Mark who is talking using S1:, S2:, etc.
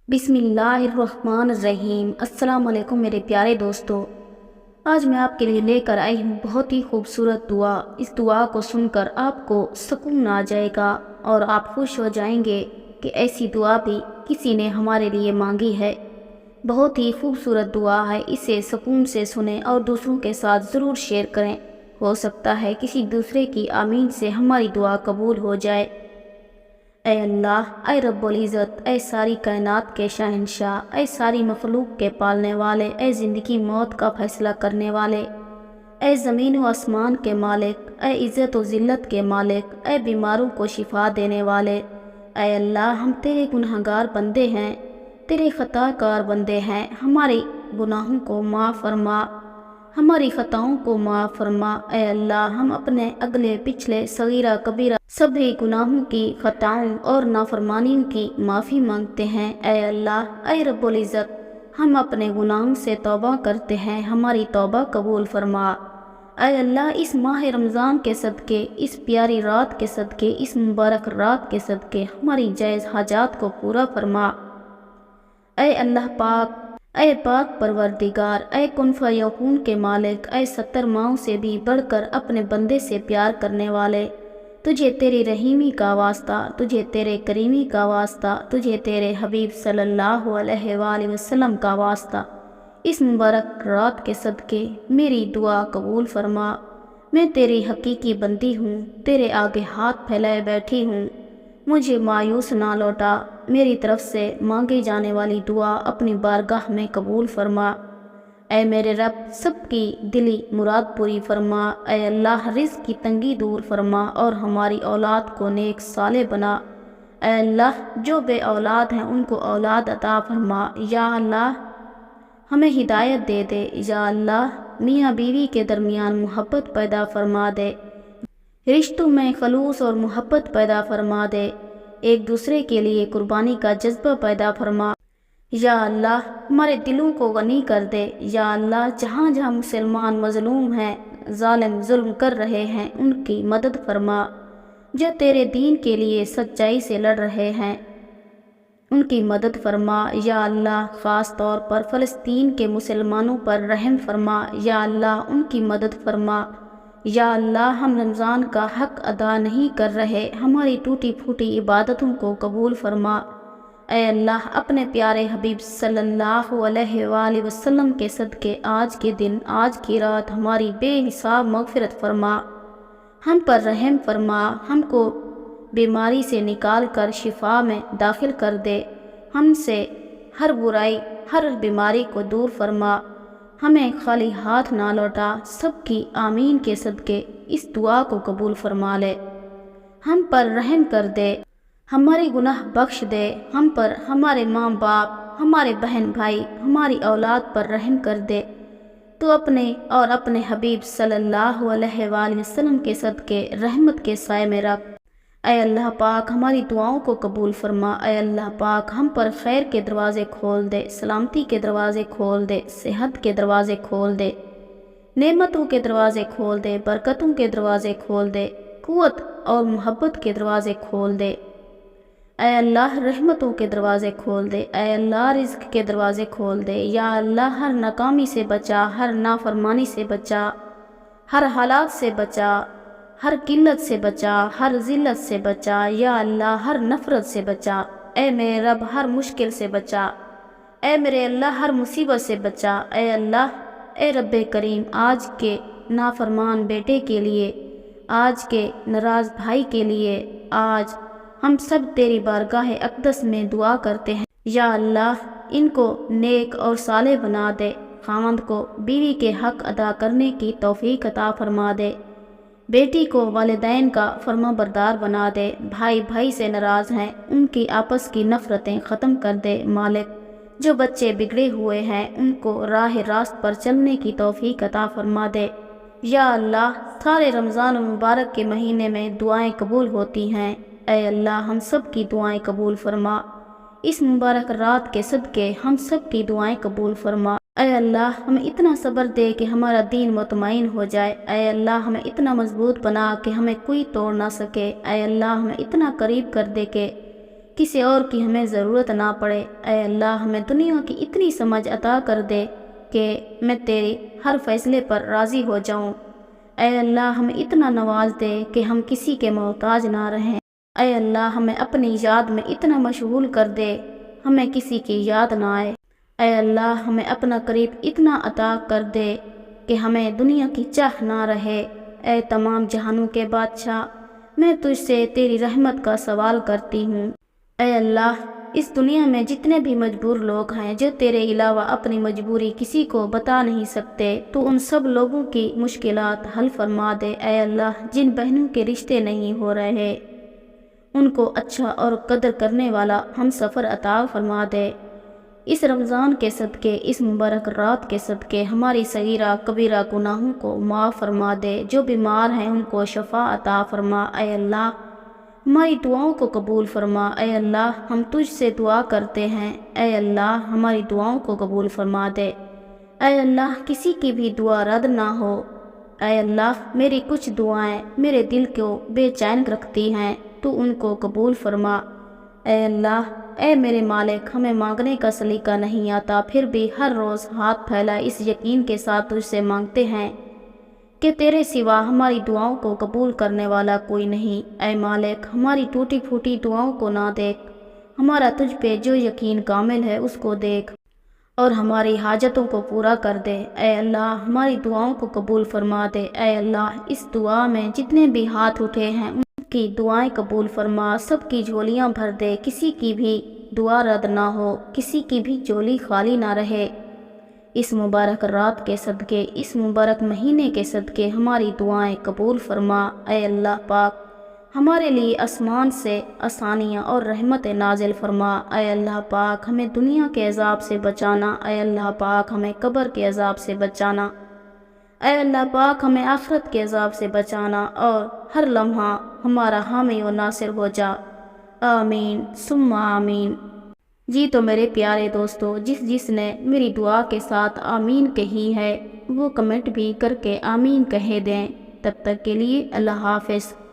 S1: بسم اللہ الرحمن الرحیم۔ السلام علیکم میرے پیارے دوستو، آج میں آپ کے لیے لے کر آئی ہوں بہت ہی خوبصورت دعا۔ اس دعا کو سن کر آپ کو سکون آ جائے گا اور آپ خوش ہو جائیں گے کہ ایسی دعا بھی کسی نے ہمارے لیے مانگی ہے۔ بہت ہی خوبصورت دعا ہے، اسے سکون سے سنیں اور دوسروں کے ساتھ ضرور شیئر کریں۔ ہو سکتا ہے کسی دوسرے کی آمین سے ہماری دعا قبول ہو جائے۔ اے اللہ، اے رب العزت، اے ساری کائنات کے شہنشاہ، اے ساری مخلوق کے پالنے والے، اے زندگی موت کا فیصلہ کرنے والے، اے زمین و آسمان کے مالک، اے عزت و ذلت کے مالک، اے بیماروں کو شفا دینے والے، اے اللہ، ہم تیرے گنہگار بندے ہیں، تیرے خطا کار بندے ہیں، ہمارے گناہوں کو معاف فرما، ہماری خطاؤں کو معاف فرما۔ اے اللہ، ہم اپنے اگلے پچھلے صغیرہ کبیرہ سبھی گناہوں کی، خطاؤں اور نافرمانیوں کی معافی مانگتے ہیں۔ اے اللہ، اے رب العزت، ہم اپنے گناہوں سے توبہ کرتے ہیں، ہماری توبہ قبول فرما۔ اے اللہ، اس ماہ رمضان کے صدقے، اس پیاری رات کے صدقے، اس مبارک رات کے صدقے ہماری جائز حاجات کو پورا فرما۔ اے اللہ پاک، اے پاک پروردگار، اے کن فیکون کے مالک، اے 70 ماؤں سے بھی بڑھ کر اپنے بندے سے پیار کرنے والے، تجھے تیری رحیمی کا واسطہ، تجھے تیرے کریمی کا واسطہ، تجھے تیرے حبیب صلی اللہ علیہ وآلہ وسلم کا واسطہ، اس مبارک رات کے صدقے میری دعا قبول فرما۔ میں تیری حقیقی بندی ہوں، تیرے آگے ہاتھ پھیلائے بیٹھی ہوں، مجھے مایوس نہ لوٹا، میری طرف سے مانگی جانے والی دعا اپنی بارگاہ میں قبول فرما۔ اے میرے رب، سب کی دلی مراد پوری فرما۔ اے اللہ، رزق کی تنگی دور فرما اور ہماری اولاد کو نیک صالح بنا۔ اے اللہ، جو بے اولاد ہیں ان کو اولاد عطا فرما۔ یا اللہ، ہمیں ہدایت دے دے۔ یا اللہ، میاں بیوی کے درمیان محبت پیدا فرما دے، رشتوں میں خلوص اور محبت پیدا فرما دے، ایک دوسرے کے لیے قربانی کا جذبہ پیدا فرما۔ یا اللہ، ہمارے دلوں کو غنی کر دے۔ یا اللہ، جہاں جہاں مسلمان مظلوم ہیں، ظالم ظلم کر رہے ہیں، ان کی مدد فرما۔ جو تیرے دین کے لیے سچائی سے لڑ رہے ہیں، ان کی مدد فرما۔ یا اللہ، خاص طور پر فلسطین کے مسلمانوں پر رحم فرما۔ یا اللہ، ان کی مدد فرما۔ یا اللہ، ہم رمضان کا حق ادا نہیں کر رہے، ہماری ٹوٹی پھوٹی عبادتوں کو قبول فرما۔ اے اللہ، اپنے پیارے حبیب صلی اللہ علیہ وآلہ وسلم کے صدقے آج کے دن، آج کی رات ہماری بے حساب مغفرت فرما، ہم پر رحم فرما، ہم کو بیماری سے نکال کر شفا میں داخل کر دے، ہم سے ہر برائی، ہر بیماری کو دور فرما، ہمیں خالی ہاتھ نہ لوٹا۔ سب کی آمین کے صدقے اس دعا کو قبول فرما لے، ہم پر رحم کر دے، ہمارے گناہ بخش دے، ہم پر، ہمارے ماں باپ، ہمارے بہن بھائی، ہماری اولاد پر رحم کر دے۔ تو اپنے اور اپنے حبیب صلی اللہ علیہ وآلہ وسلم کے صدقے رحمت کے سائے میں رکھ۔ اے اللہ پاک، ہماری دعاؤں کو قبول فرما۔ اے اللہ پاک، ہم پر خیر کے دروازے کھول دے، سلامتی کے دروازے کھول دے، صحت کے دروازے کھول دے، نعمتوں کے دروازے کھول دے، برکتوں کے دروازے کھول دے، قوت اور محبت کے دروازے کھول دے۔ اے اللہ، رحمتوں کے دروازے کھول دے۔ اے اللہ، رزق کے دروازے کھول دے۔ یا اللہ، ہر ناکامی سے بچا، ہر نافرمانی سے بچا، ہر حالات سے بچا، ہر قلت سے بچا، ہر ذلت سے بچا۔ یا اللہ، ہر نفرت سے بچا۔ اے میرے رب، ہر مشکل سے بچا۔ اے میرے اللہ، ہر مصیبت سے بچا۔ اے اللہ، اے رب کریم، آج کے نافرمان بیٹے کے لیے، آج کے ناراض بھائی کے لیے، آج ہم سب تیری بارگاہ اقدس میں دعا کرتے ہیں۔ یا اللہ، ان کو نیک اور صالح بنا دے، خاوند کو بیوی کے حق ادا کرنے کی توفیق عطا فرما دے، بیٹی کو والدین کا فرما بردار بنا دے، بھائی بھائی سے ناراض ہیں، ان کی آپس کی نفرتیں ختم کر دے مالک، جو بچے بگڑے ہوئے ہیں ان کو راہ راست پر چلنے کی توفیق عطا فرما دے۔ یا اللہ، سارے رمضان المبارک کے مہینے میں دعائیں قبول ہوتی ہیں، اے اللہ، ہم سب کی دعائیں قبول فرما، اس مبارک رات کے صدقے ہم سب کی دعائیں قبول فرما۔ اے اللہ، ہمیں اتنا صبر دے کہ ہمارا دین مطمئن ہو جائے۔ اے اللہ، ہمیں اتنا مضبوط بنا کہ ہمیں کوئی توڑ نہ سکے۔ اے اللہ، ہمیں اتنا قریب کر دے کہ کسی اور کی ہمیں ضرورت نہ پڑے۔ اے اللہ ہمیں دنیا کی اتنی سمجھ عطا کر دے کہ میں تیری ہر فیصلے پر راضی ہو جاؤں۔ اے اللہ ہمیں اتنا نواز دے کہ ہم کسی کے محتاج نہ رہیں۔ اے اللہ ہمیں اپنی یاد میں اتنا مشغول کر دے ہمیں کسی کی یاد نہ آئے۔ اے اللہ ہمیں اپنا قریب اتنا عطا کر دے کہ ہمیں دنیا کی چاہ نہ رہے۔ اے تمام جہانوں کے بادشاہ، میں تجھ سے تیری رحمت کا سوال کرتی ہوں۔ اے اللہ اس دنیا میں جتنے بھی مجبور لوگ ہیں جو تیرے علاوہ اپنی مجبوری کسی کو بتا نہیں سکتے، تو ان سب لوگوں کی مشکلات حل فرما دے۔ اے اللہ جن بہنوں کے رشتے نہیں ہو رہے ان کو اچھا اور قدر کرنے والا ہم سفر عطا فرما دے۔ اس رمضان کے صدقے، اس مبارک رات کے صدقے ہماری صغیرہ کبیرہ گناہوں کو معاف فرما دے۔ جو بیمار ہیں ان کو شفا عطا فرما۔ اے اللہ ہماری دعاؤں کو قبول فرما۔ اے اللہ ہم تجھ سے دعا کرتے ہیں، اے اللہ ہماری دعاؤں کو قبول فرما دے۔ اے اللہ کسی کی بھی دعا رد نہ ہو۔ اے اللہ میری کچھ دعائیں میرے دل کو بے چین رکھتی ہیں، تو ان کو قبول فرما۔ اے اللہ اے میرے مالک، ہمیں مانگنے کا سلیقہ نہیں آتا، پھر بھی ہر روز ہاتھ پھیلا اس یقین کے ساتھ تجھ سے مانگتے ہیں کہ تیرے سوا ہماری دعاؤں کو قبول کرنے والا کوئی نہیں۔ اے مالک ہماری ٹوٹی پھوٹی دعاؤں کو نہ دیکھ، ہمارا تجھ پہ جو یقین کامل ہے اس کو دیکھ اور ہماری حاجتوں کو پورا کر دے۔ اے اللہ ہماری دعاؤں کو قبول فرما دے۔ اے اللہ اس دعا میں جتنے بھی ہاتھ اٹھے ہیں ان کی دعائیں قبول فرما، سب کی جھولیاں بھر دے، کسی کی بھی دعا رد نہ ہو، کسی کی بھی جھولی خالی نہ رہے۔ اس مبارک رات کے صدقے، اس مبارک مہینے کے صدقے ہماری دعائیں قبول فرما۔ اے اللہ پاک ہمارے لیے آسمان سے آسانیاں اور رحمت نازل فرما۔ اے اللہ پاک ہمیں دنیا کے عذاب سے بچانا، اے اللہ پاک ہمیں قبر کے عذاب سے بچانا، اے اللہ پاک ہمیں آخرت کے عذاب سے بچانا، اور ہر لمحہ ہمارا حامی و ناصر ہو جا۔ آمین ثم آمین۔ جی تو میرے پیارے دوستو، جس نے میری دعا کے ساتھ آمین کہی ہے وہ کمنٹ بھی کر کے آمین کہہ دیں۔ تب تک کے لیے اللہ حافظ۔